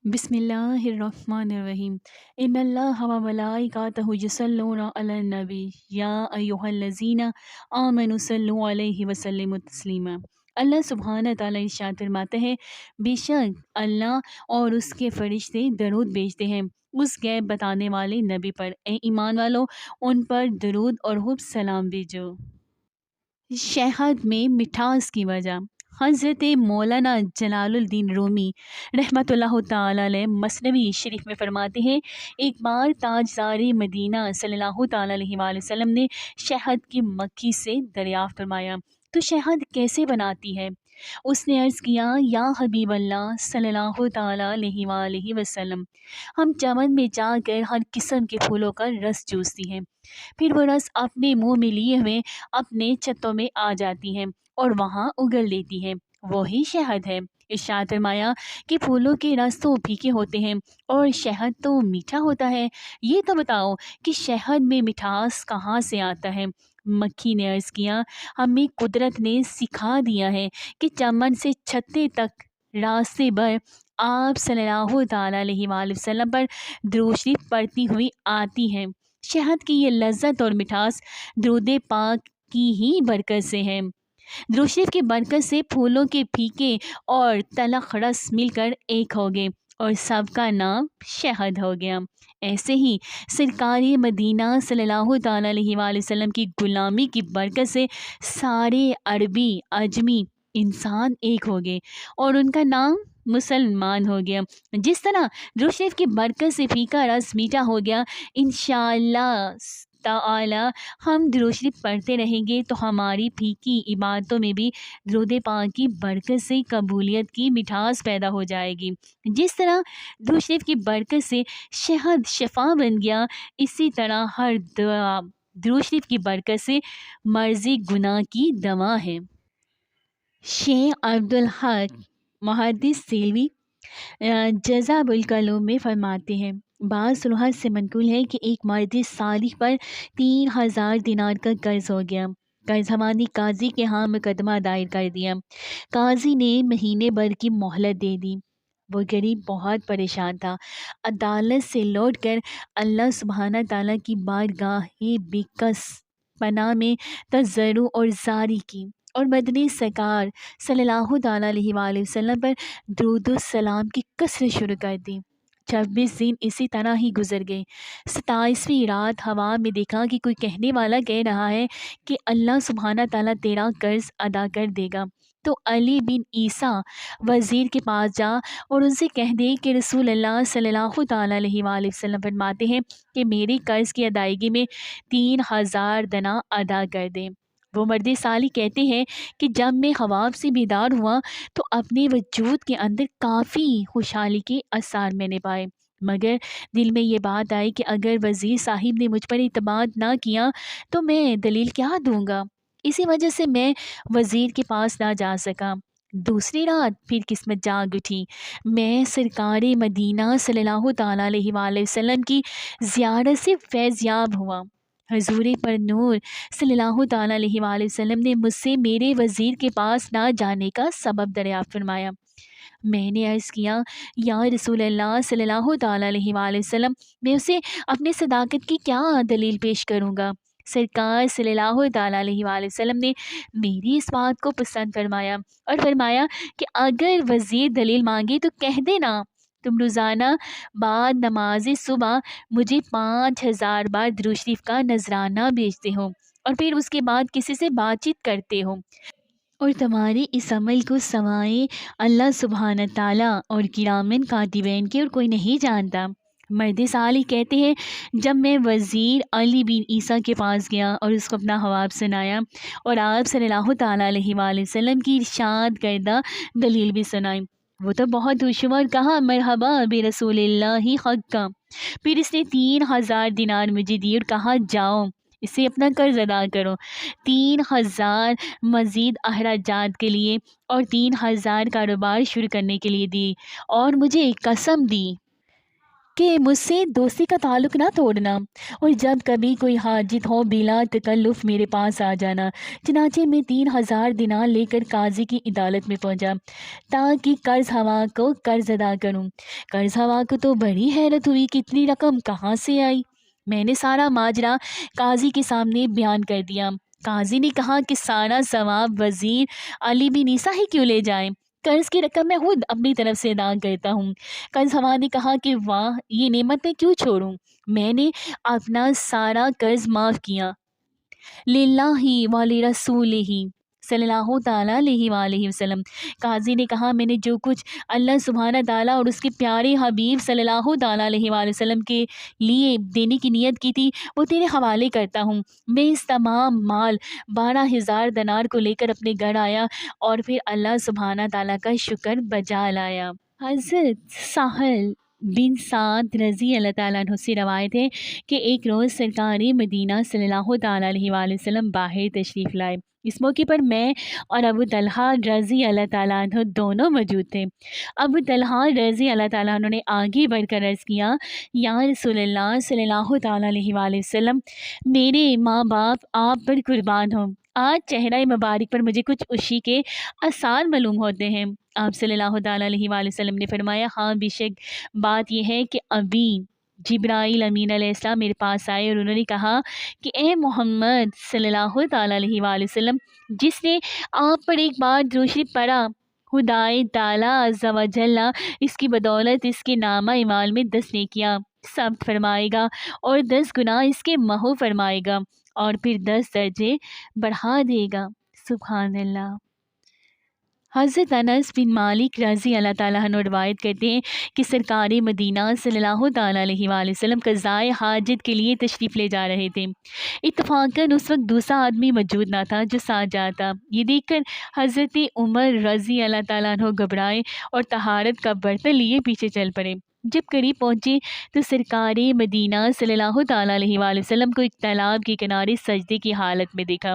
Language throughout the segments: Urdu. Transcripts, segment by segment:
بسم اللہ الرحمن الرحیم ان اللہ و ملائکتہ یصلون علی النبی یا ایھا الذین آمنوا صلوا علیہ وسلموا تسلیما۔ اللہ سبحانہ تعالیٰ ارشاد فرماتا ہے، بے شک اللہ اور اس کے فرشتے درود بھیجتے ہیں اس غیب بتانے والے نبی پر۔ اے ایمان والو، ان پر درود اور خوب سلام بھیجو۔ شہد میں مٹھاس کی وجہ۔ حضرت مولانا جلال الدین رومی رحمۃ اللہ تعالی علیہ مثنوی شریف میں فرماتے ہیں، ایک بار تاجدار مدینہ صلی اللہ تعالی علیہ وآلہ وسلم نے شہد کی مکھی سے دریافت فرمایا، تو شہد کیسے بناتی ہے؟ اس نے عرض کیا، یا حبیب اللہ صلی اللہ تعالی علیہ وآلہ وسلم، ہم چمن میں جا کر ہر قسم کے پھولوں کا رس چوستی ہیں، پھر وہ رس اپنے منہ میں لیے ہوئے اپنے چھتوں میں آ جاتی ہیں اور وہاں اگل دیتی ہیں، وہی شہد ہے۔ ارشاد فرمایا کہ پھولوں کے رس تو پھیکے ہوتے ہیں اور شہد تو میٹھا ہوتا ہے، یہ تو بتاؤ کہ شہد میں مٹھاس کہاں سے آتا ہے؟ مکھی نے عرض کیا، ہمیں قدرت نے سکھا دیا ہے کہ چمن سے چھتے تک راستے بھر آپ صلی اللہ تعالیٰ علیہ وآلہ وسلم پر درود شریف پڑھتی ہوئی آتی ہیں۔ شہد کی یہ لذت اور مٹھاس درود پاک کی ہی برکت سے ہے۔ درود شریف کی برکت سے پھولوں کے پھیکے اور تلخ رس مل کر ایک ہو گئے اور سب کا نام شہد ہو گیا۔ ایسے ہی سرکار مدینہ صلی اللہ تعالیٰ علیہ وآلہ وسلم کی غلامی کی برکت سے سارے عربی عجمی انسان ایک ہو گئے اور ان کا نام مسلمان ہو گیا۔ جس طرح درود شریف کی برکت سے پھیکا رس میٹھا ہو گیا، انشاءاللہ تعالی ہم درود شریف پڑھتے رہیں گے تو ہماری پھیکی عبادتوں میں بھی درود پاک کی برکت سے قبولیت کی مٹھاس پیدا ہو جائے گی۔ جس طرح درود شریف کی برکت سے شہد شفا بن گیا، اسی طرح ہر دعا درود شریف کی برکت سے مرض گناہ کی دوا ہے۔ شیخ عبدالحق محدث سیلوی جزاب القلوم میں فرماتے ہیں، بعض روایت سے منقول ہے کہ ایک مرد صالح پر 3000 دینار کا قرض ہو گیا۔ قرض حوانی قاضی کے ہاں مقدمہ دائر کر دیا۔ قاضی نے مہینے بھر کی مہلت دے دی۔ وہ غریب بہت پریشان تھا۔ عدالت سے لوٹ کر اللہ سبحانہ تعالیٰ کی بارگاہ بکس پناہ میں تضرع اور زاری کی اور مدنی سرکار صلی اللہ تعالیٰ علیہ وآلہ وسلم پر درود و سلام کی کثرت شروع کر دی۔ 26 دن اسی طرح ہی گزر گئے۔ 27ویں رات ہوا میں دیکھا کہ کوئی کہنے والا کہہ رہا ہے کہ اللہ سبحانہ تعالیٰ تیرا قرض ادا کر دے گا، تو علی بن عیسیٰ وزیر کے پاس جا اور ان سے کہہ دے کہ رسول اللہ صلی اللہ تعالیٰ علیہ وآلہ وسلم فرماتے ہیں کہ میرے قرض کی ادائیگی میں 3000 دینار ادا کر دیں۔ وہ مرد صالح کہتے ہیں کہ جب میں خواب سے بیدار ہوا تو اپنے وجود کے اندر کافی خوشحالی کے آثار میں نے پائے، مگر دل میں یہ بات آئی کہ اگر وزیر صاحب نے مجھ پر اعتماد نہ کیا تو میں دلیل کیا دوں گا، اسی وجہ سے میں وزیر کے پاس نہ جا سکا۔ دوسری رات پھر قسمت جاگ اٹھی، میں سرکار مدینہ صلی اللہ تعالیٰ علیہ وآلہ وسلم کی زیارت سے فیض یاب ہوا۔ حضور پر نور صلی اللہ تعالیٰ علیہ وآلہ وسلم نے مجھ سے میرے وزیر کے پاس نہ جانے کا سبب دریافت فرمایا۔ میں نے عرض کیا، یا رسول اللہ صلی اللہ تعالیٰ علیہ وآلہ وسلم، میں اسے اپنی صداقت کی کیا دلیل پیش کروں گا؟ سرکار صلی اللہ تعالیٰ علیہ وآلہ وسلم نے میری اس بات کو پسند فرمایا اور فرمایا کہ اگر وزیر دلیل مانگے تو کہہ دینا تم روزانہ بعد نماز صبح مجھے 5000 بار درود شریف کا نذرانہ بھیجتے ہو اور پھر اس کے بعد کسی سے بات چیت کرتے ہو، اور تمہارے اس عمل کو سوائے اللہ سبحانہ تعالیٰ اور کرامن کاتبین کے اور کوئی نہیں جانتا۔ مرد صالح کہتے ہیں، جب میں وزیر علی بن عیسیٰ کے پاس گیا اور اس کو اپنا خواب سنایا اور آپ صلی اللہ تعالیٰ علیہ وآلہ وسلم کی ارشاد کردہ دلیل بھی سنائی، وہ تو بہت خوش ہوا اور کہا، مرحبا برسول اللہ حقا۔ پھر اس نے 3000 دینار مجھے دی اور کہا، جاؤ اسے اپنا قرض ادا کرو۔ 3000 مزید اخراجات کے لیے اور 3000 کاروبار شروع کرنے کے لیے دی اور مجھے قسم دی کہ مجھ سے دوستی کا تعلق نہ توڑنا، اور جب کبھی کوئی حاجت ہو بلا تکلف میرے پاس آ جانا۔ چنانچہ میں 3000 دینار لے کر قاضی کی عدالت میں پہنچا تاکہ قرض ہوا کو قرض ادا کروں۔ قرض ہوا کو تو بڑی حیرت ہوئی کہ اتنی رقم کہاں سے آئی۔ میں نے سارا ماجرا قاضی کے سامنے بیان کر دیا۔ قاضی نے کہا کہ سارا ثواب وزیر علی بن عیسیٰ ہی کیوں لے جائیں، قرض کی رقم میں خود اپنی طرف سے ادا کرتا ہوں۔ قرض ہوا نے کہا کہ واہ، یہ نعمت میں کیوں چھوڑوں، میں نے اپنا سارا قرض معاف کیا، للہ ولرسولہ صلی اللہ تعالیٰ علیہ وآلہ وسلم۔ قاضی نے کہا میں نے جو کچھ اللہ سبحانہ تعالیٰ اور اس کے پیارے حبیب صلی اللہ تعالیٰ علیہ وآلہ وسلم کے لیے دینے کی نیت کی تھی وہ تیرے حوالے کرتا ہوں۔ میں اس تمام مال 12,000 دینار کو لے کر اپنے گھر آیا اور پھر اللہ سبحانہ تعالیٰ کا شکر بجا لایا۔ حضرت سہل بن سعد رضی اللہ تعالیٰ عنہ سے روایت ہے کہ ایک روز سرکار مدینہ صلی اللہ تعالیٰ علیہ وآلہ وسلم باہر تشریف لائے۔ اس موقع پر میں اور ابو طلحہ رضی اللہ تعالیٰ عنہ دونوں موجود تھے۔ ابو طلحہ رضی اللہ تعالیٰ عنہ نے آگے بڑھ کر عرض کیا، یا رسول اللہ صلی اللہ تعالیٰ علیہ وآلہ وسلم، میرے ماں باپ آپ پر قربان ہوں، آج چہرہ مبارک پر مجھے کچھ خوشی کے آثار معلوم ہوتے ہیں۔ آپ صلی اللہ تعالیٰ علیہ وآلہ وسلم نے فرمایا، ہاں بے شک بات یہ ہے کہ ابھی جبرائیل امین علیہ السلام میرے پاس آئے اور انہوں نے کہا کہ اے محمد صلی اللہ تعالیٰ علیہ وآلہ وسلم، جس نے آپ پر ایک بار درود شریف پڑھا، خدائے تعالیٰ عز و جل اس کی بدولت اس کے نامہ اعمال میں 10 نیکیاں ثبت فرمائے گا اور 10 گناہ اس کے محو فرمائے گا اور پھر 10 درجے بڑھا دے گا۔ سبحان اللہ۔ حضرت انس بن مالک رضی اللہ تعالیٰ عنہ روایت کرتے ہیں کہ سرکار مدینہ صلی اللہ تعالیٰ علیہ وآلہ وسلم قضائے حاجت کے لیے تشریف لے جا رہے تھے۔ اتفاقاً اس وقت دوسرا آدمی موجود نہ تھا جو ساتھ جاتا۔ یہ دیکھ کر حضرت عمر رضی اللہ تعالیٰ عنہ گھبرائے اور طہارت کا برتن لیے پیچھے چل پڑے۔ جب قریب پہنچے تو سرکار مدینہ صلی اللہ تعالیٰ علیہ وآلہ وسلم کو ایک تالاب کے کنارے سجدے کی حالت میں دیکھا۔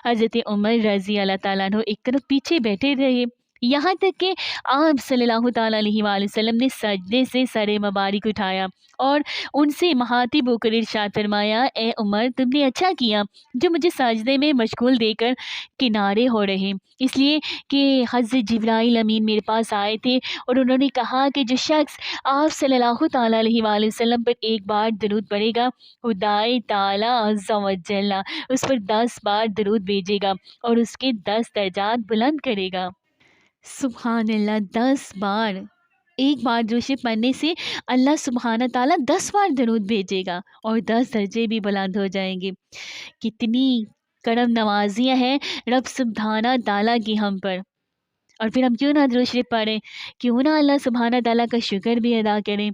حضرت عمر رضی اللہ تعالیٰ عنہ ایک طرف پیچھے بیٹھے رہے، یہاں تک کہ آپ صلی اللہ تعالیٰ علیہ وآلہ وسلم نے سجدے سے سر مبارک اٹھایا اور ان سے مخاطب ہو کر ارشاد فرمایا، اے عمر، تم نے اچھا کیا جو مجھے سجدے میں مشغول دے کر کنارے ہو رہے، اس لیے کہ حضرت جبرائیل امین میرے پاس آئے تھے اور انہوں نے کہا کہ جو شخص آپ صلی اللہ تعالیٰ علیہ وآلہ وسلم پر ایک بار درود پڑھے گا، خدائے تعالیٰ عز و جل اس پر 10 بار درود بھیجے گا اور اس کے 10 درجات بلند کرے گا۔ سبحان اللہ، 10 بار! ایک بار درود شریف پڑھنے سے اللہ سبحانہ تعالیٰ 10 بار درود بھیجے گا اور 10 درجے بھی بلند ہو جائیں گے۔ کتنی کرم نوازیاں ہیں رب سبحانہ تعالیٰ کی ہم پر، اور پھر ہم کیوں نہ درود شریف پڑھیں، کیوں نہ اللہ سبحانہ تعالیٰ کا شکر بھی ادا کریں۔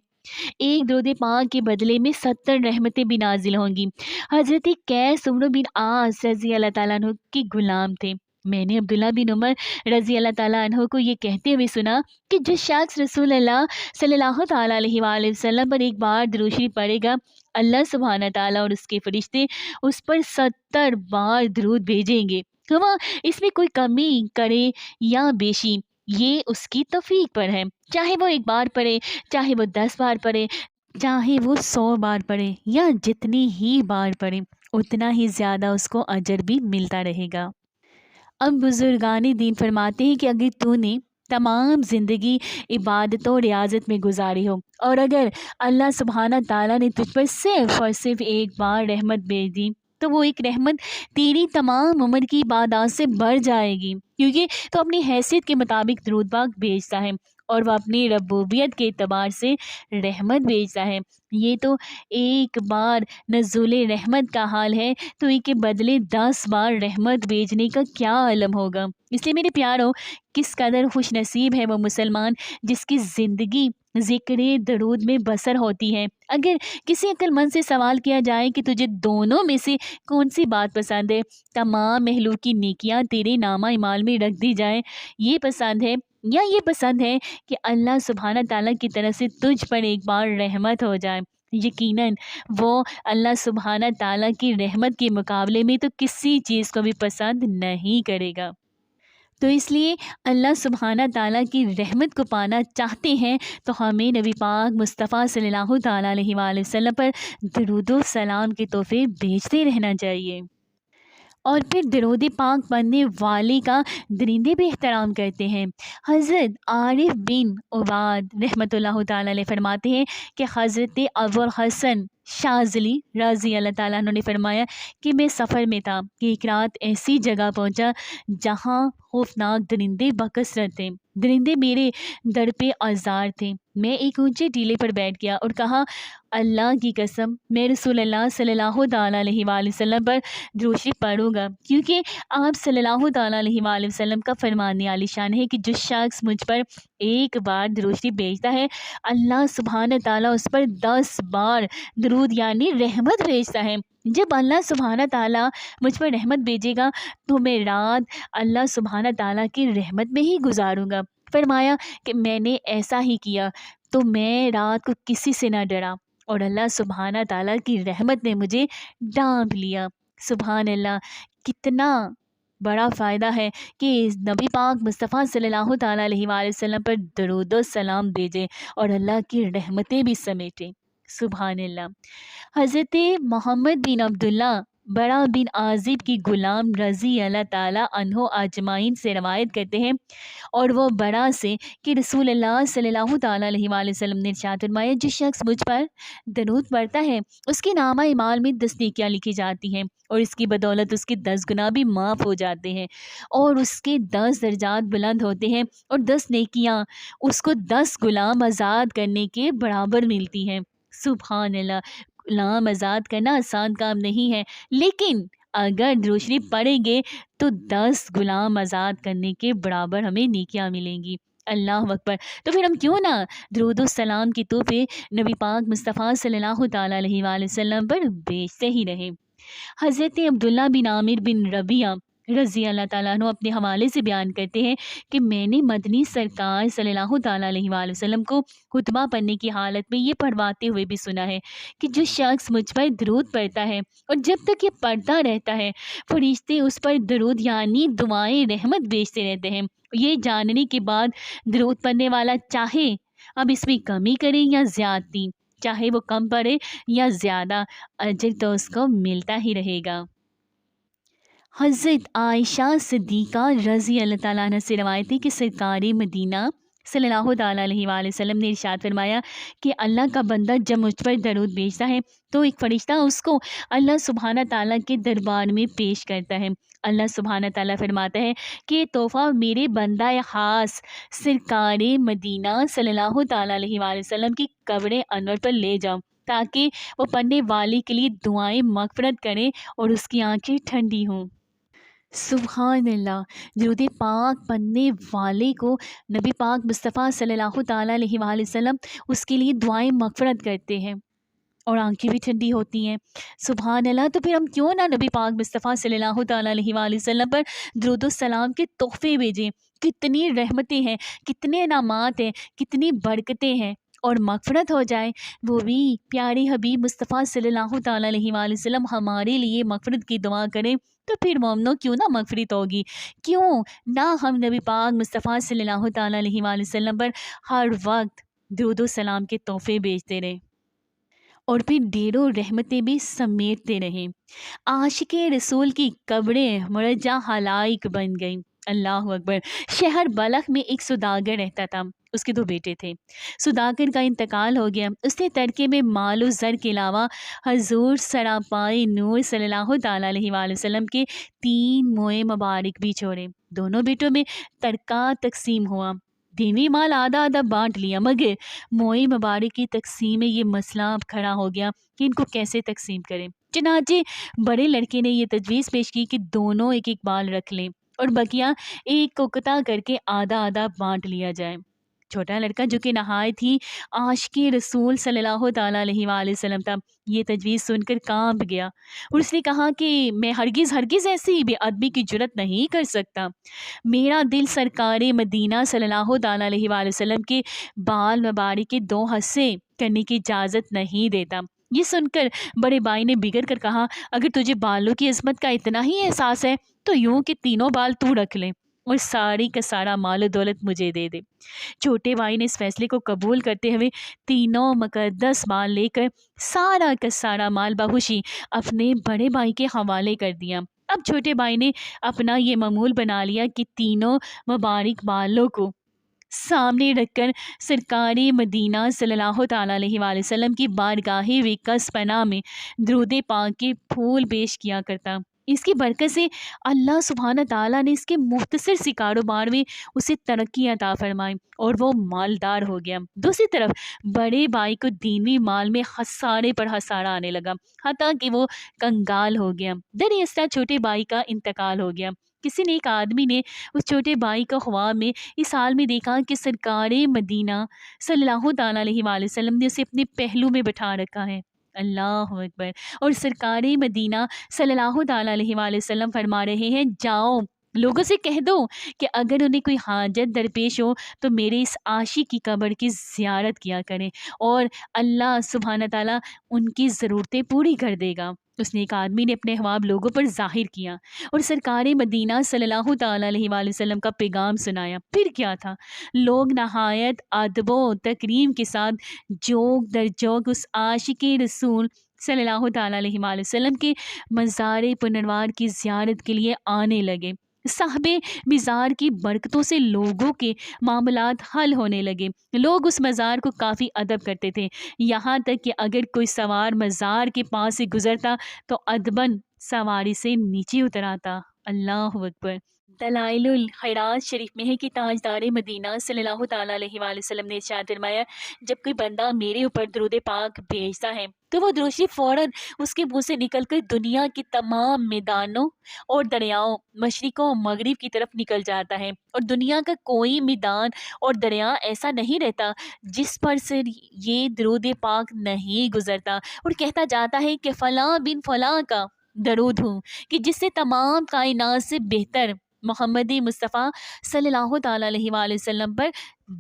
ایک درود پاک کے بدلے میں 70 رحمتیں بھی نازل ہوں گی۔ حضرت قیس عمرو بن عاص رضی اللہ تعالیٰ عنہ کے غلام تھے۔ میں نے عبداللہ بن عمر رضی اللہ تعالیٰ عنہ کو یہ کہتے ہوئے سنا کہ جس شخص رسول اللہ صلی اللہ تعالیٰ علیہ وآلہ وسلم پر ایک بار درود شریف پڑھے گا، اللہ سبحانہ تعالیٰ اور اس کے فرشتے اس پر 70 بار درود بھیجیں گے۔ ہوا اس میں کوئی کمی کرے یا بیشی، یہ اس کی توفیق پر ہے، چاہے وہ ایک بار پڑھے، چاہے وہ 10 بار پڑھے، چاہے وہ 100 بار پڑھے، یا جتنی ہی بار پڑھے اتنا ہی زیادہ اس کو اجر بھی ملتا رہے گا۔ اب بزرگان دین فرماتے ہیں کہ اگر تو نے تمام زندگی عبادت و ریاضت میں گزاری ہو اور اگر اللہ سبحانہ تعالیٰ نے تجھ پر صرف اور صرف ایک بار رحمت بھیج دی تو وہ ایک رحمت تیری تمام عمر کی عبادات سے بڑھ جائے گی، کیونکہ تو اپنی حیثیت کے مطابق درود پاک بھیجتا ہے اور وہ اپنی ربوبیت کے اعتبار سے رحمت بھیجتا ہے۔ یہ تو ایک بار نزول رحمت کا حال ہے، تو ان کے بدلے 10 بار رحمت بھیجنے کا کیا علم ہوگا۔ اس لیے میرے پیاروں، کس قدر خوش نصیب ہے وہ مسلمان جس کی زندگی ذکر درود میں بسر ہوتی ہے۔ اگر کسی عقل مند سے سوال کیا جائے کہ تجھے دونوں میں سے کون سی بات پسند ہے، تمام مخلوق کی نیکیاں تیرے نامہ اعمال میں رکھ دی جائیں، یہ پسند ہے یا یہ پسند ہے کہ اللہ سبحانہ تعالیٰ کی طرف سے تجھ پر ایک بار رحمت ہو جائے، یقیناً وہ اللہ سبحانہ تعالیٰ کی رحمت کے مقابلے میں تو کسی چیز کو بھی پسند نہیں کرے گا۔ تو اس لیے اللہ سبحانہ تعالیٰ کی رحمت کو پانا چاہتے ہیں تو ہمیں نبی پاک مصطفیٰ صلی اللہ تعالیٰ علیہ وآلہ وسلم پر درود و سلام کے تحفے بھیجتے رہنا چاہیے۔ اور پھر درود پاک پڑھنے والے کا درندے بھی احترام کرتے ہیں۔ حضرت عارف بن عباد رحمۃ اللہ تعالیٰ علیہ فرماتے ہیں کہ حضرت ابوالحسن شاذلی رضی اللہ تعالیٰ عنہ نے فرمایا کہ میں سفر میں تھا کہ ایک رات ایسی جگہ پہنچا جہاں خوفناک درندے بکثرت تھے۔ درندے میرے در پہ آزار تھے۔ میں ایک اونچے ٹیلے پر بیٹھ گیا اور کہا، اللہ کی قسم میں رسول اللہ صلی اللہ تعالیٰ علیہ وآلہ وسلم پر درود شریف پڑھوں گا، کیونکہ آپ صلی اللہ تعالیٰ علیہ وآلہ وسلم کا فرمان عالی شان ہے کہ جو شخص مجھ پر ایک بار درود شریف بھیجتا ہے اللہ سبحانہ تعالیٰ اس پر 10 بار درود یعنی رحمت بھیجتا ہے۔ جب اللہ سبحانہ تعالیٰ مجھ پر رحمت بھیجے گا تو میں رات اللہ سبحانہ تعالیٰ کی رحمت میں ہی گزاروں گا۔ فرمایا کہ میں نے ایسا ہی کیا تو میں رات کو کسی سے نہ ڈرا اور اللہ سبحانہ تعالیٰ کی رحمت نے مجھے ڈھانپ لیا۔ سبحان اللہ، کتنا بڑا فائدہ ہے کہ نبی پاک مصطفیٰ صلی اللہ تعالیٰ علیہ وآلہ وسلم پر درود و سلام بھیجیں اور اللہ کی رحمتیں بھی سمیٹیں۔ سبحان اللہ۔ حضرت محمد بن عبداللہ برا بن عازب کی غلام رضی اللہ تعالیٰ عنہ اجمعین سے روایت کرتے ہیں اور وہ برا سے کہ رسول اللہ صلی اللہ تعالیٰ علیہ وآلہ وسلم نے ارشاد فرمایا، جو شخص مجھ پر درود پڑھتا ہے اس کے نامہ اعمال میں 10 نیکیاں لکھی جاتی ہیں اور اس کی بدولت اس کے 10 گناہ بھی معاف ہو جاتے ہیں اور اس کے 10 درجات بلند ہوتے ہیں اور 10 نیکیاں اس کو 10 غلام آزاد کرنے کے برابر ملتی ہیں۔ سبحان اللہ، غلام آزاد کرنا آسان کام نہیں ہے، لیکن اگر درود شریف پڑھیں گے تو 10 غلام آزاد کرنے کے برابر ہمیں نیکیاں ملیں گی۔ اللہ اکبر۔ تو پھر ہم کیوں نہ درود و سلام کی تحفے نبی پاک مصطفیٰ صلی اللہ تعالیٰ علیہ وآلہ وسلم پر بھیجتے ہی رہیں۔ حضرت عبداللہ بن عامر بن ربیعہ رضی اللہ تعالیٰ عنہ اپنے حوالے سے بیان کرتے ہیں کہ میں نے مدنی سرکار صلی اللہ تعالیٰ علیہ وآلہ وسلم کو خطبہ پڑھنے کی حالت میں یہ پڑھواتے ہوئے بھی سنا ہے کہ جو شخص مجھ پر درود پڑھتا ہے اور جب تک یہ پڑھتا رہتا ہے فرشتے اس پر درود یعنی دعائیں رحمت بھیجتے رہتے ہیں۔ یہ جاننے کے بعد درود پڑھنے والا چاہے اب اس میں کمی کرے یا زیادتی، چاہے وہ کم پڑھے یا زیادہ، اجر تو اس کو ملتا ہی رہے گا۔ حضرت عائشہ صدیقہ رضی اللہ تعالیٰ عنہ سے روایت ہے کہ سرکار مدینہ صلی اللہ تعالیٰ علیہ وآلہ وسلم نے ارشاد فرمایا کہ اللہ کا بندہ جب مجھ پر درود بھیجتا ہے تو ایک فرشتہ اس کو اللہ سبحانہ تعالیٰ کے دربار میں پیش کرتا ہے۔ اللہ سبحانہ تعالیٰ فرماتا ہے کہ تحفہ میرے بندہ خاص سرکار مدینہ صلی اللہ تعالیٰ علیہ وآلہ وسلم کی قبر انور پر لے جاؤ تاکہ وہ پڑھنے والے کے لیے دعائیں مغفرت کریں اور اس کی آنکھیں ٹھنڈی ہوں۔ سبحان اللہ، درود پاک پڑھنے والے کو نبی پاک مصطفیٰ صلی اللہ تعالیٰ علیہ وآلہ وسلم اس کے لیے دعائیں مغفرت کرتے ہیں اور آنکھیں بھی ٹھنڈی ہوتی ہیں۔ سبحان اللہ۔ تو پھر ہم کیوں نہ نبی پاک مصطفیٰ صلی اللہ تعالیٰ علیہ وآلہ وسلم پر درود و سلام کے تحفے بھیجیں۔ کتنی رحمتیں ہیں، کتنے انعامات ہیں، کتنی برکتیں ہیں، اور مغفرت ہو جائے، وہ بھی پیارے حبیب مصطفیٰ صلی اللہ تعالیٰ علیہ وآلہ وسلم ہمارے لیے مغفرت کی دعا کریں تو پھر مومنوں کیوں نہ مغفرت ہوگی، کیوں نہ ہم نبی پاک مصطفیٰ صلی اللہ تعالیٰ علیہ وآلہ وسلم پر ہر وقت درود و سلام کے تحفے بھیجتے رہیں اور پھر ڈھیروں رحمتیں بھی سمیٹتے رہیں۔ عاشق رسول کی قبریں مرجع حلائق بن گئیں۔ اللہ اکبر۔ شہر بلخ میں ایک سوداگر رہتا تھا، اس کے 2 بیٹے تھے۔ سوداگر کا انتقال ہو گیا، اس نے ترکے میں مال و زر کے علاوہ حضور سراپائے نور صلی اللہ تعالیٰ علیہ وآلہ وسلم کے 3 موئے مبارک بھی چھوڑے۔ دونوں بیٹوں میں ترکہ تقسیم ہوا، دینی مال آدھا آدھا بانٹ لیا، مگر موئے مبارک کی تقسیم میں یہ مسئلہ اب کھڑا ہو گیا کہ ان کو کیسے تقسیم کریں۔ چنانچہ بڑے لڑکے نے یہ تجویز پیش کی کہ دونوں ایک ایک بال رکھ لیں اور بقیہ ایک کو قطع کر کے آدھا آدھا بانٹ لیا جائے۔ چھوٹا لڑکا جو کہ نہایت ہی عاشق رسول صلی اللہ تعالیٰ علیہ وآلہ وسلم تھا، یہ تجویز سن کر کانپ گیا اور اس نے کہا کہ میں ہرگز ایسی بے ادبی کی جرت نہیں کر سکتا۔ میرا دل سرکار مدینہ صلی اللہ تعالیٰ علیہ وآلہ وسلم کے بال مبارک کے 2 حصے کرنے کی اجازت نہیں دیتا۔ یہ سن کر بڑے بھائی نے بگڑ کر کہا، اگر تجھے بالوں کی عظمت کا اتنا ہی احساس ہے تو یوں کہ 3 بال تو رکھ لے۔ اور ساری کا سارا مال و دولت مجھے دے دے۔ چھوٹے بھائی نے اس فیصلے کو قبول کرتے ہوئے تینوں مقدس مال لے کر سارا کا سارا مال بخوشی اپنے بڑے بھائی کے حوالے کر دیا۔ اب چھوٹے بھائی نے اپنا یہ معمول بنا لیا کہ تینوں مبارک مالوں کو سامنے رکھ کر سرکار مدینہ صلی اللہ تعالیٰ علیہ وآلہ وسلم کی بارگاہ وقدس پناہ میں درود پاک کے پھول پیش کیا کرتا۔ اس کی برکت سے اللہ سبحانہ تعالیٰ نے اس کے مختصر سی کاروبار میں اسے ترقی عطا فرمائی اور وہ مالدار ہو گیا۔ دوسری طرف بڑے بھائی کو دینی مال میں خسارے پر خسارہ آنے لگا، حتیٰ کہ وہ کنگال ہو گیا۔ در اثر چھوٹے بھائی کا انتقال ہو گیا۔ کسی نے ایک آدمی نے اس چھوٹے بھائی کو خواب میں اس حال میں دیکھا کہ سرکار مدینہ صلی اللہ تعالیٰ علیہ وآلہ وسلم نے اسے اپنے پہلو میں بٹھا رکھا ہے۔ اللہ اکبر۔ اور سرکار مدینہ صلی اللہ تعالیٰ علیہ وآلہ وسلم فرما رہے ہیں، جاؤ لوگوں سے کہہ دو کہ اگر انہیں کوئی حاجت درپیش ہو تو میرے اس عاشق کی قبر کی زیارت کیا کریں اور اللہ سبحانہ تعالیٰ ان کی ضرورتیں پوری کر دے گا۔ اس نے ایک آدمی نے اپنے خواب لوگوں پر ظاہر کیا اور سرکار مدینہ صلی اللہ تعالیٰ علیہ وآلہ وسلم کا پیغام سنایا۔ پھر کیا تھا، لوگ نہایت ادب و تکریم کے ساتھ جوک در جوک اس عاشق رسول صلی اللہ تعالیٰ علیہ وآلہ وسلم کے مزار پنروار کی زیارت کے لیے آنے لگے۔ صاحب مزار کی برکتوں سے لوگوں کے معاملات حل ہونے لگے۔ لوگ اس مزار کو کافی ادب کرتے تھے، یہاں تک کہ اگر کوئی سوار مزار کے پاس سے گزرتا تو ادباً سواری سے نیچے اتر آتا۔ اللہ اکبر۔ دلائل الخیرات شریف میں ہے کہ تاجدار مدینہ صلی اللہ تعالیٰ علیہ وآلہ وسلم نے ارشاد فرمایا، جب کوئی بندہ میرے اوپر درود پاک بھیجتا ہے تو وہ درود فوراً اس کے منہ سے نکل کر دنیا کے تمام میدانوں اور دریاؤں مشرق و مغرب کی طرف نکل جاتا ہے، اور دنیا کا کوئی میدان اور دریا ایسا نہیں رہتا جس پر سے یہ درود پاک نہیں گزرتا، اور کہتا جاتا ہے کہ فلاں بن فلاں کا درود ہوں کہ جس سے تمام کائنات سے بہتر محمد مصطفیٰ صلی اللہ تعالیٰ علیہ وآلہ وسلم پر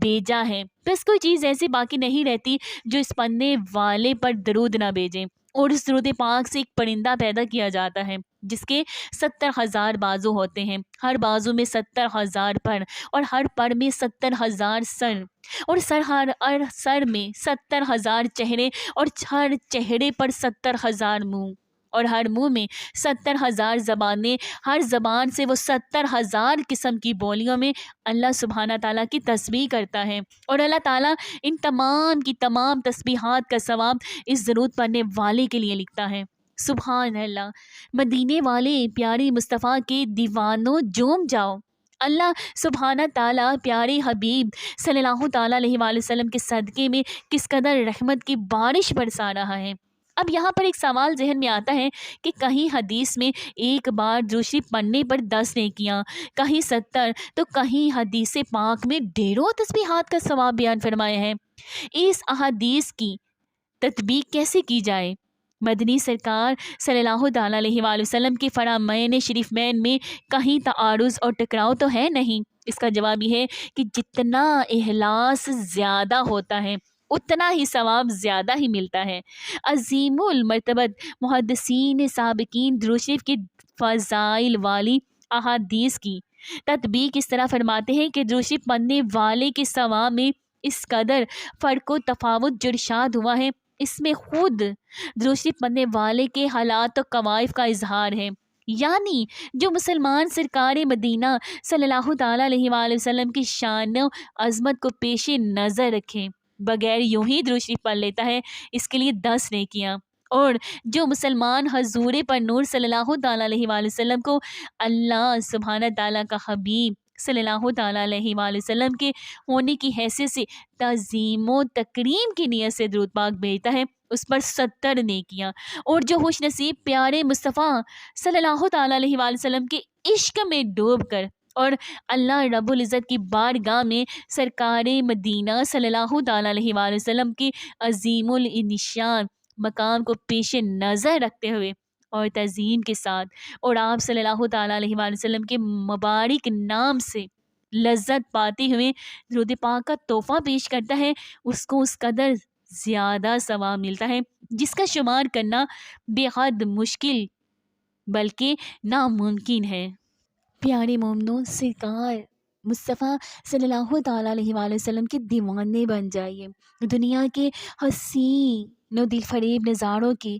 بھیجا ہے۔ بس کوئی چیز ایسی باقی نہیں رہتی جو اس پڑھنے والے پر درود نہ بھیجے، اور اس درود پاک سے ایک پرندہ پیدا کیا جاتا ہے جس کے 70,000 بازو ہوتے ہیں، ہر بازو میں 70,000 پر، اور ہر پر میں 70,000 سر، اور ہر سر میں 70,000 چہرے، اور ہر چہرے پر 70,000 منہ، اور ہر منہ میں 70,000 زبانیں، ہر زبان سے وہ 70,000 قسم کی بولیوں میں اللہ سبحانہ تعالیٰ کی تسبیح کرتا ہے، اور اللہ تعالیٰ ان تمام کی تمام تسبیحات کا ثواب اس درود پڑھنے والے کے لیے لکھتا ہے۔ سبحان اللہ۔ مدینے والے پیارے مصطفیٰ کے دیوانوں جوم جاؤ، اللہ سبحانہ تعالیٰ پیارے حبیب صلی اللہ تعالیٰ علیہ وآلہ وسلم کے صدقے میں کس قدر رحمت کی بارش برسا رہا ہے۔ اب یہاں پر ایک سوال ذہن میں آتا ہے کہ کہیں حدیث میں ایک بار درود شریف پڑھنے پر 10 نیکیاں، کہیں 70، تو کہیں حدیث پاک میں ڈھیروں تسبیحات کا ثواب بیان فرمایا ہے۔ اس احادیث کی تطبیق کیسے کی جائے؟ مدنی سرکار صلی اللہ تعالیٰ علیہ وآلہ وسلم کے فرامین شریف مین میں کہیں تعارض اور ٹکراؤ تو ہے نہیں۔ اس کا جواب یہ ہے کہ جتنا اخلاص زیادہ ہوتا ہے اتنا ہی ثواب زیادہ ہی ملتا ہے۔ عظیم المرتبت محدثین سابقین درود شریف کی فضائل والی احادیث کی تطبیق اس طرح فرماتے ہیں کہ درود شریف پڑھنے والے کے ثواب میں اس قدر فرق و تفاوت جو ارشاد ہوا ہے، اس میں خود درود شریف پڑھنے والے کے حالات و کوائف کا اظہار ہے، یعنی جو مسلمان سرکار مدینہ صلی اللہ تعالیٰ علیہ وآلہ وسلم کی شان و عظمت کو پیش نظر رکھیں بغیر یوں ہی درود شریف پڑھ لیتا ہے، اس کے لیے 10 نیکیاں، اور جو مسلمان حضور پر نور صلی اللہ تعالیٰ علیہ وآلہ وسلم کو اللہ سبحانہ تعالیٰ کا حبیب صلی اللہ تعالیٰ علیہ وآلہ وسلم کے ہونے کی حیثیت سے تعظیم و تکریم کی نیت سے درود پاک بھیجتا ہے، اس پر 70 نیکیاں، اور جو خوش نصیب پیارے مصطفیٰ صلی اللہ تعالیٰ علیہ وآلہ وسلم کے عشق میں ڈوب کر اور اللہ رب العزت کی بارگاہ میں سرکار مدینہ صلی اللہ تعالیٰ علیہ وآلہ وسلم کی عظیم النشان مقام کو پیش نظر رکھتے ہوئے اور تعظیم کے ساتھ اور آپ صلی اللہ تعالیٰ علیہ وآلہ وسلم کے مبارک نام سے لذت پاتے ہوئے درود پاک کا تحفہ پیش کرتا ہے، اس کو اس قدر زیادہ ثواب ملتا ہے جس کا شمار کرنا بے حد مشکل بلکہ ناممکن ہے۔ پیارے مومنوں، سرکار مصطفیٰ صلی اللہ تعالیٰ علیہ وآلہ وسلم کے دیوانے بن جائیے۔ دنیا کے حسین و دل فریب نظاروں کی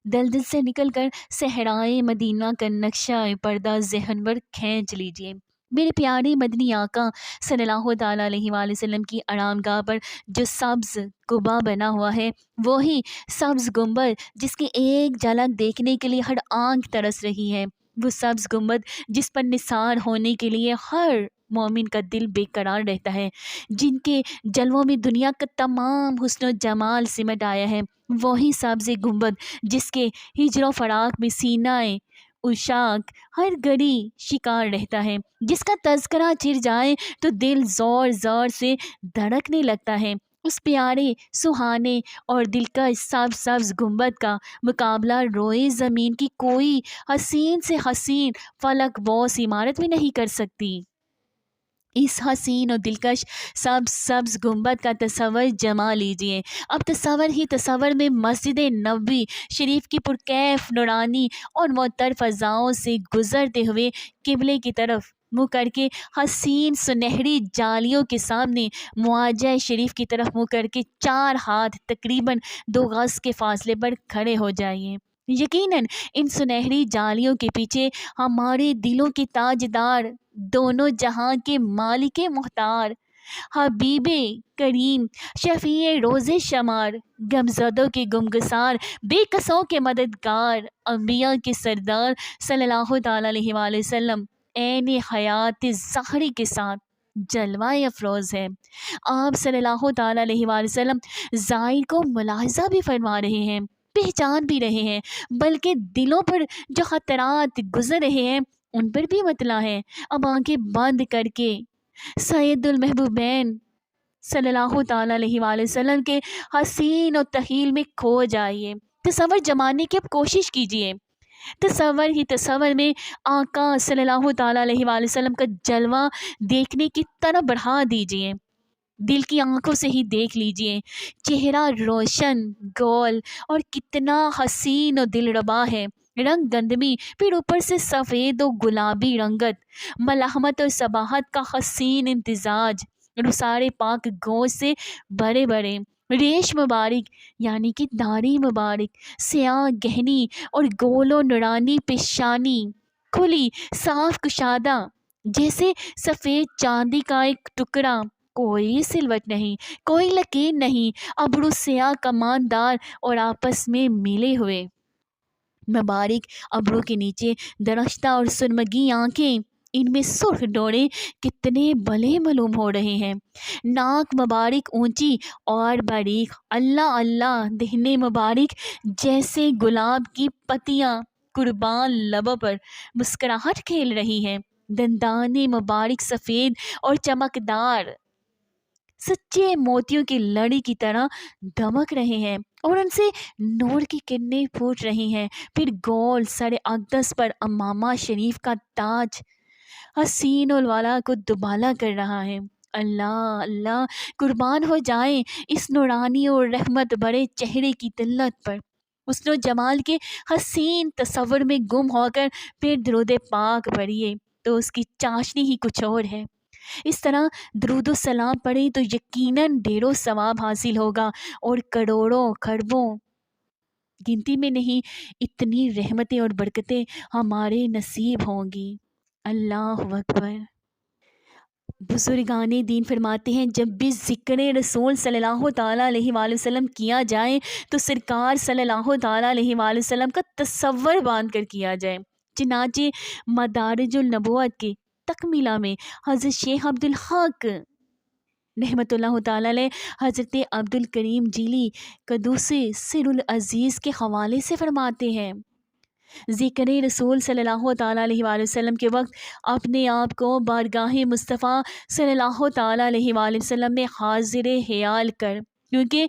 دلدل سے نکل کر صحرائے مدینہ کا نقشہ پردہ ذہن پر کھینچ لیجئے۔ میرے پیارے مدنی آقا صلی اللہ تعالیٰ علیہ وآلہ وسلم کی آرام گاہ پر جو سبز قبا بنا ہوا ہے، وہی سبز گنبد جس کی ایک جھلک دیکھنے کے لیے ہر آنکھ ترس رہی ہے، وہ سبز گنبد جس پر نثار ہونے کے لیے ہر مومن کا دل بے قرار رہتا ہے، جن کے جلووں میں دنیا کا تمام حسن و جمال سمٹ آیا ہے، وہی سبز گنبد جس کے ہجر و فراق میں سینہ عشاق ہر گھڑی شکار رہتا ہے، جس کا تذکرہ چر جائے تو دل زور زور سے دھڑکنے لگتا ہے۔ اس پیارے، سہانے اور دلکش سبز گنبد کا مقابلہ روئے زمین کی کوئی حسین سے حسین فلک بوس عمارت میں نہیں کر سکتی۔ اس حسین و دلکش سبز گنبد کا تصور جما لیجئے۔ اب تصور میں مسجد نبوی شریف کی پرکیف نورانی اور معطر فضاؤں سے گزرتے ہوئے قبلے کی طرف منہ کر کے حسین سنہری جالیوں کے سامنے معاجہ شریف کی طرف منہ کر کے 4 ہاتھ تقریباً 2 گز کے فاصلے پر کھڑے ہو جائیے۔ یقیناً ان سنہری جالیوں کے پیچھے ہمارے دلوں کے تاجدار، دونوں جہاں کے مالک مختار، حبیب کریم، شفیع روز شمار، غمزدوں کے غمگسار، بے کسوں کے مددگار، انبیاء کے سردار صلی اللہ تعالیٰ علیہ وآلہ وسلم عین حیات ظاہری کے ساتھ جلوہ افروز ہے۔ آپ صلی اللہ تعالیٰ علیہ وآلہ وسلم ظاہر کو ملاحظہ بھی فرما رہے ہیں، پہچان بھی رہے ہیں، بلکہ دلوں پر جو خطرات گزر رہے ہیں ان پر بھی مطلع ہے۔ اب آنکھیں بند کر کے سید المحبوبین صلی اللہ تعالیٰ علیہ وآلہ وسلم کے حسین و تخیل میں کھو جائیے۔ تصور جمانے کی اب کوشش کیجیے۔ تصور میں آقا صلی اللہ تعالیٰ علیہ وآلہ وسلم کا جلوہ دیکھنے کی طرف بڑھا دیجیے۔ دل کی آنکھوں سے ہی دیکھ لیجئے، چہرہ روشن، گول اور کتنا حسین و دلربا ہے، رنگ گندمی، پھر اوپر سے سفید و گلابی رنگت، ملحمت اور صباحت کا حسین امتزاج، رسار پاک گوشت سے بڑے بڑے، ریش مبارک یعنی کہ داڑھی مبارک، سیاہ گہنی اور گول و نورانی پیشانی، کھلی صاف کشادہ جیسے سفید چاندی کا ایک ٹکڑا، کوئی سلوٹ نہیں، کوئی لکیر نہیں، ابرو سیاہ کماندار اور آپس میں ملے ہوئے، مبارک ابرو کے نیچے درشتہ اور سرمگی آنکھیں، ان میں سرخ ڈورے کتنے بلے معلوم ہو رہے ہیں، ناک مبارک اونچی اور باریک، اللہ اللہ، دہنے مبارک جیسے گلاب کی پتیاں قربان لبوں پر مسکراہٹ کھیل رہی ہیں، دندان مبارک سفید اور چمکدار سچے موتیوں کی لڑی کی طرح دمک رہے ہیں اور ان سے نور کی کرنیں پھوٹ رہی ہیں، پھر گول سر اقدس پر امامہ شریف کا تاج حسین الوالا کو دوبالا کر رہا ہے۔ اللہ اللہ، قربان ہو جائیں اس نورانی اور رحمت بڑے چہرے کی طلت پر، حسن و جمال کے حسین تصور میں گم ہو کر پھر درود پاک پڑھیے تو اس کی چاشنی ہی کچھ اور ہے۔ اس طرح درود و سلام پڑھیں تو یقیناً ڈھیروں ثواب حاصل ہوگا اور کروڑوں خربوں گنتی میں نہیں اتنی رحمتیں اور برکتیں ہمارے نصیب ہوں گی۔ اللہ اکبر۔ بزرگان دین فرماتے ہیں جب بھی ذکر رسول صلی اللہ تعالیٰ علیہ وآلہ وسلم کیا جائے تو سرکار صلی اللہ تعالیٰ علیہ وآلہ وسلم کا تصور باندھ کر کیا جائے۔ چنانچہ مدارج النبوت کی تکمیلہ میں حضرت شیخ عبدالحق رحمۃ اللہ تعالیٰ علیہ حضرت عبد الکریم جیلی قدوس سر العزیز کے حوالے سے فرماتے ہیں، ذکر رسول صلی اللہ تعالیٰ علیہ وآلہ وسلم کے وقت اپنے آپ کو بارگاہ مصطفیٰ صلی اللہ تعالیٰ علیہ وآلہ وسلم میں حاضر خیال کر، کیونکہ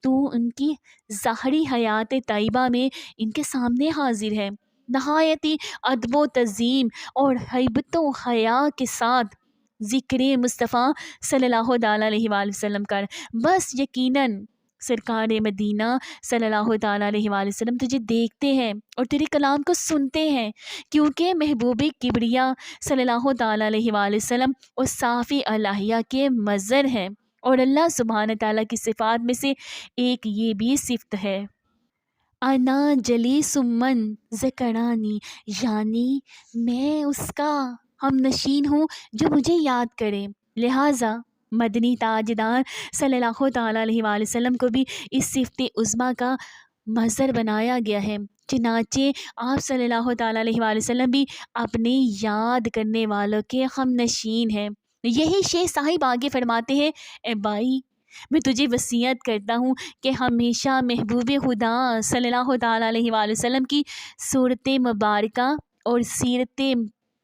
تو ان کی ظاہری حیات طیبہ میں ان کے سامنے حاضر ہے، نہایتی ادب و تہذیب اور ہیبت و حیا کے ساتھ ذکر مصطفیٰ صلی اللہ تعالیٰ علیہ وآلہ وسلم کر، بس یقیناً سرکار مدینہ صلی اللہ تعالیٰ علیہ وآلہ وسلم تجھے دیکھتے ہیں اور تیرے کلام کو سنتے ہیں، کیونکہ محبوب کبریا صلی اللہ تعالیٰ علیہ وآلہ وسلم اور صافی الہیہ کے مظہر ہیں۔ اور اللہ سبحانہ تعالیٰ کی صفات میں سے ایک یہ بھی صفت ہے، انا جلی سمن ذکرانی، یعنی میں اس کا ہم نشین ہوں جو مجھے یاد کرے۔ لہٰذا مدنی تاجدار صلی اللہ تعالیٰ علیہ وآلہ وسلم کو بھی اس صفت عظمیٰ کا مظہر بنایا گیا ہے، چنانچہ آپ صلی اللہ تعالیٰ علیہ وآلہ وسلم بھی اپنے یاد کرنے والوں کے ہم نشین ہیں۔ یہی شیخ صاحب آگے فرماتے ہیں، اے بھائی میں تجھے وصیت کرتا ہوں کہ ہمیشہ محبوب خدا صلی اللہ تعالیٰ علیہ وآلہ وسلم کی صورت مبارکہ اور سیرت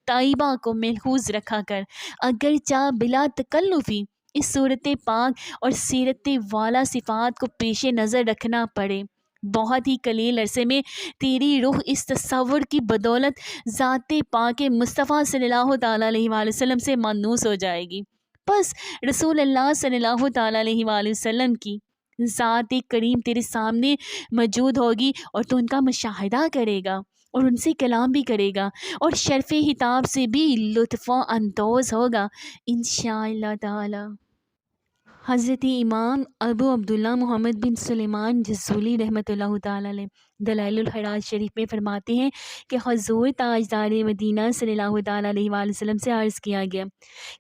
طیبہ کو محفوظ رکھا کر، اگرچہ بلا تکلفی اس صورت پاک اور سیرت والا صفات کو پیش نظر رکھنا پڑے۔ بہت ہی قلیل عرصے میں تیری روح اس تصور کی بدولت ذات پاک مصطفیٰ صلی اللہ تعالیٰ علیہ وآلہ وسلم سے مانوس ہو جائے گی۔ بس رسول اللہ صلی اللہ تعالیٰ علیہ وآلہ وسلم کی ذات کریم تیرے سامنے موجود ہوگی اور تو ان کا مشاہدہ کرے گا اور ان سے کلام بھی کرے گا اور شرف خطاب سے بھی لطف اندوز ہوگا انشاءاللہ تعالی۔ حضرت امام ابو عبداللہ محمد بن سلیمان جزولی رحمۃ اللہ تعالیٰ علیہ دلائل الحراج شریف میں فرماتے ہیں کہ حضور تاجدار مدینہ صلی اللہ تعالیٰ علیہ وآلہ وسلم سے عرض کیا گیا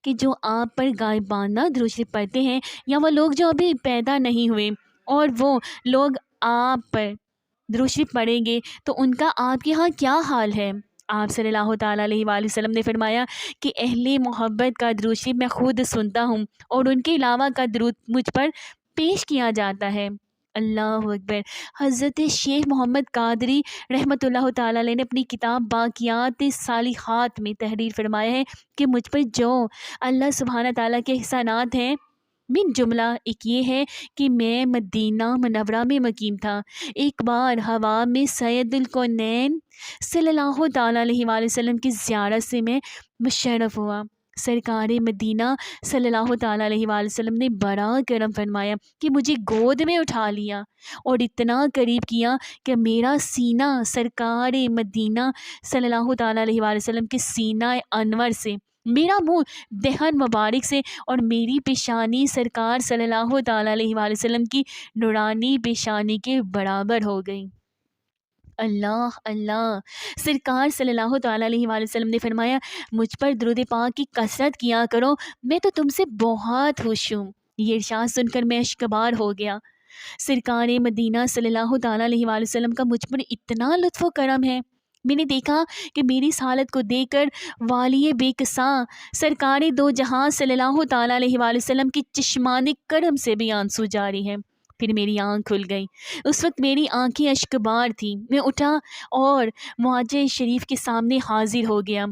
کہ جو آپ پر غائبانہ درود شریف پڑھتے ہیں، یا وہ لوگ جو ابھی پیدا نہیں ہوئے اور وہ لوگ آپ پر درود شریف پڑھیں گے تو ان کا آپ کے ہاں کیا حال ہے؟ آپ صلی اللہ تعالیٰ علیہ وآلہ وسلم نے فرمایا کہ اہل محبت کا درود شریف میں خود سنتا ہوں اور ان کے علاوہ کا درود مجھ پر پیش کیا جاتا ہے۔ اللہ اکبر۔ حضرت شیخ محمد قادری رحمۃ اللہ تعالیٰ علیہ نے اپنی کتاب باقیات صالحات میں تحریر فرمایا ہے کہ مجھ پر جو اللہ سبحانہ تعالیٰ کے احسانات ہیں، من جملہ ایک یہ ہے کہ میں مدینہ منورہ میں مقیم تھا۔ ایک بار ہوا میں سید الکونین صلی اللہ تعالیٰ علیہ وآلہ وسلم کی زیارت سے میں مشرف ہوا۔ سرکار مدینہ صلی اللہ تعالیٰ علیہ وآلہ وسلم نے بڑا کرم فرمایا کہ مجھے گود میں اٹھا لیا اور اتنا قریب کیا کہ میرا سینہ سرکار مدینہ صلی اللہ تعالیٰ علیہ وآلہ وسلم کے سینہ انور سے، میرا منہ دہن مبارک سے اور میری پیشانی سرکار صلی اللہ تعالیٰ علیہ وآلہ وسلم کی نورانی پیشانی کے برابر ہو گئی۔ اللہ اللہ۔ سرکار صلی اللہ تعالیٰ علیہ وآلہ وسلم نے فرمایا، مجھ پر درود پاک کی کثرت کیا کرو، میں تو تم سے بہت خوش ہوں۔ یہ ارشاد سن کر میں اشکبار ہو گیا۔ سرکار مدینہ صلی اللہ تعالیٰ علیہ وآلہ وسلم کا مجھ پر اتنا لطف و کرم ہے۔ میں نے دیکھا کہ میری اس حالت کو دیکھ کر والی بے کساں سرکار دو جہاں صلی اللہ تعالیٰ علیہ وآلہ وسلم کی چشمان کرم سے بھی آنسو جاری ہیں۔ پھر میری آنکھ کھل گئی۔ اس وقت میری آنکھیں اشکبار تھیں۔ میں اٹھا اور معجزہ شریف کے سامنے حاضر ہو گیا۔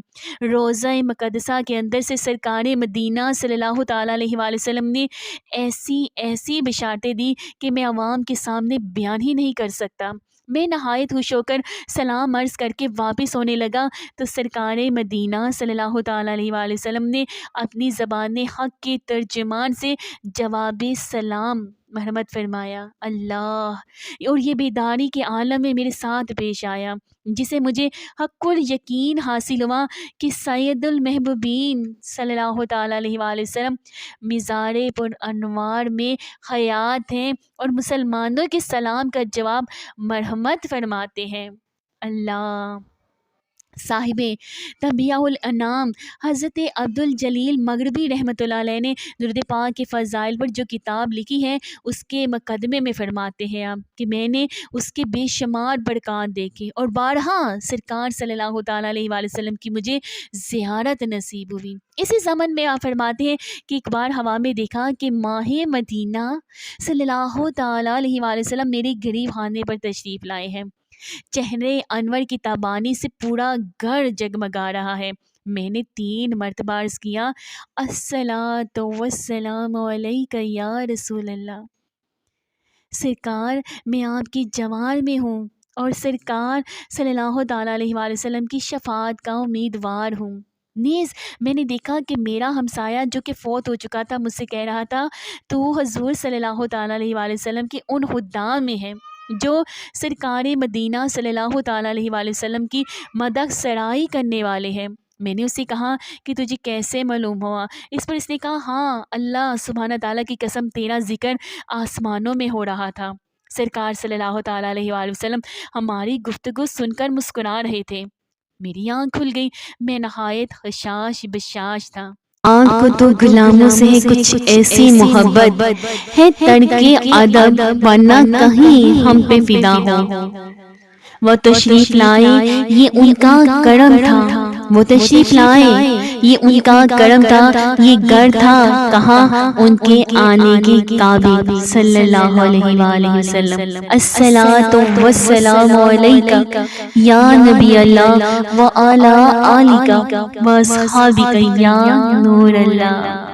روضہ مقدسہ کے اندر سے سرکار مدینہ صلی اللہ تعالیٰ علیہ وآلہ وسلم نے ایسی بشارتیں دی کہ میں عوام کے سامنے بیان ہی نہیں کر سکتا۔ میں نہایت خوش ہو کر سلام عرض کر کے واپس ہونے لگا تو سرکار مدینہ صلی اللہ تعالیٰ علیہ وآلہ وسلم نے اپنی زبان حق کے ترجمان سے جواب سلام مرحمت فرمایا۔ اللہ، اور یہ بیداری کے عالم میں میرے ساتھ پیش آیا، جسے مجھے حق الیقین حاصل ہوا کہ سید المحبوبین صلی اللہ تعالیٰ علیہ وآلہ وسلم مزار پر انوار میں حیات ہیں اور مسلمانوں کے سلام کا جواب مرحمت فرماتے ہیں۔ اللہ۔ صاحب تنبیہ الانام حضرت عبدالجلیل مغربی رحمۃ اللہ علیہ نے درود پاک کے فضائل پر جو کتاب لکھی ہے، اس کے مقدمے میں فرماتے ہیں آپ کہ میں نے اس کے بے شمار برکات دیکھے اور بارہا سرکار صلی اللہ تعالیٰ علیہ وآلہ وسلم کی مجھے زیارت نصیب ہوئی۔ اسی زمن میں آپ فرماتے ہیں کہ ایک بار ہوا میں دیکھا کہ ماہ مدینہ صلی اللہ تعالیٰ علیہ وآلہ وسلم میرے غریب خانے پر تشریف لائے ہیں۔ چہرے انور کی تابانی سے پورا گھر جگمگا رہا ہے۔ میں نے 3 مرتبہ عرض کیا، الصلاۃ والسلام علیک یا رسول اللہ۔ سرکار میں آپ کی جوار میں ہوں اور سرکار صلی اللہ تعالیٰ علیہ وآلہ وسلم کی شفاعت کا امیدوار ہوں۔ نیز میں نے دیکھا کہ میرا ہمسایہ جو کہ فوت ہو چکا تھا مجھ سے کہہ رہا تھا تو حضور صلی اللہ تعالیٰ علیہ وآلہ وسلم کی ان خدام میں ہے جو سرکار مدینہ صلی اللہ تعالیٰ علیہ وآلہ وسلم کی مدح سرائی کرنے والے ہیں۔ میں نے اس سے کہا کہ تجھے کیسے معلوم ہوا؟ اس پر اس نے کہا ہاں اللہ سبحانہ تعالیٰ کی قسم تیرا ذکر آسمانوں میں ہو رہا تھا۔ سرکار صلی اللہ تعالیٰ علیہ وآلہ وسلم ہماری گفتگو سن کر مسکرا رہے تھے۔ میری آنکھ کھل گئی، میں نہایت خشاش بشاش تھا۔ آنکھ کو تو غلاموں سے ہے کچھ ایسی محبت ہے تڑکے ادب ورنہ کہیں ہم پہ فدا ہو۔ وہ تشریف لائے یہ ان کا کرم تھا، وہ تشریف لائے یہ ان کا کرم تھا، یہ گر تھا کہاں ان کے آنے کے قابل صلی اللہ علیہ وآلہ وسلم۔ الصلاۃ والسلام علیکہ یا نبی اللہ وعلی آلکہ واصحابکہ یا نور اللہ۔